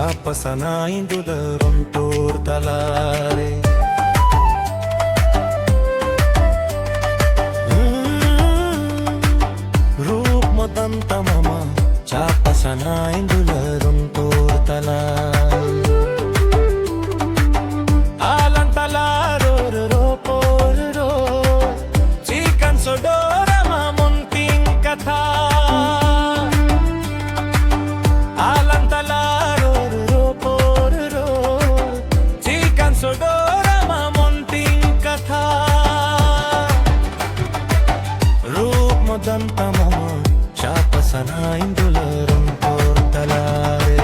Chapa sana indula runtur talare Roop mo tanta mama Chapa sana indula runtur talare Alan talaro ro por ro Chikan sodora mamunting katha Alan talaro ro por ro Chikan sodora mamunting katha Roop mo danta mama Chapa sana indula runtur talare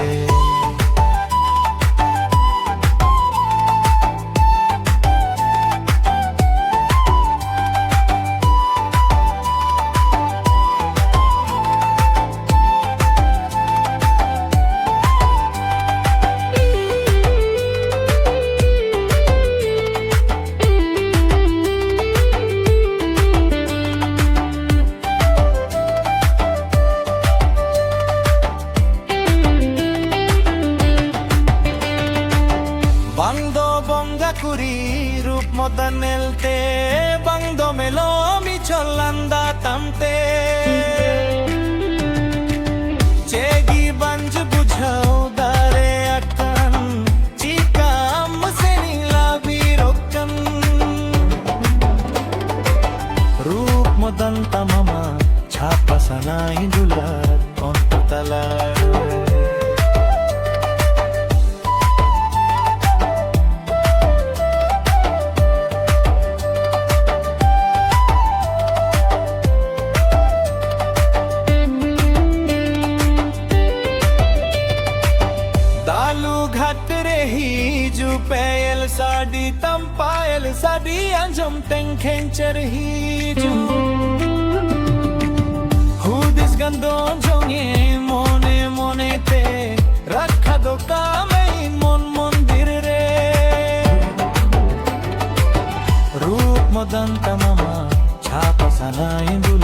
Bangdo bonga kuri rup modanelte Bangdo melomi cholanda tamte Chegi banj bujhao dare akan Chika amse nila birokkan Rup modan tamama Chapa sana indulat onta talar घट रही जू पैल साडी तम पायल साडी अंजम तें खेंचर ही जू हुदिस गंदों जोंगे मोने मोने ते रखा दो कामे मन मंदिर रे रूप मदन तमामा छापा सना इंदुल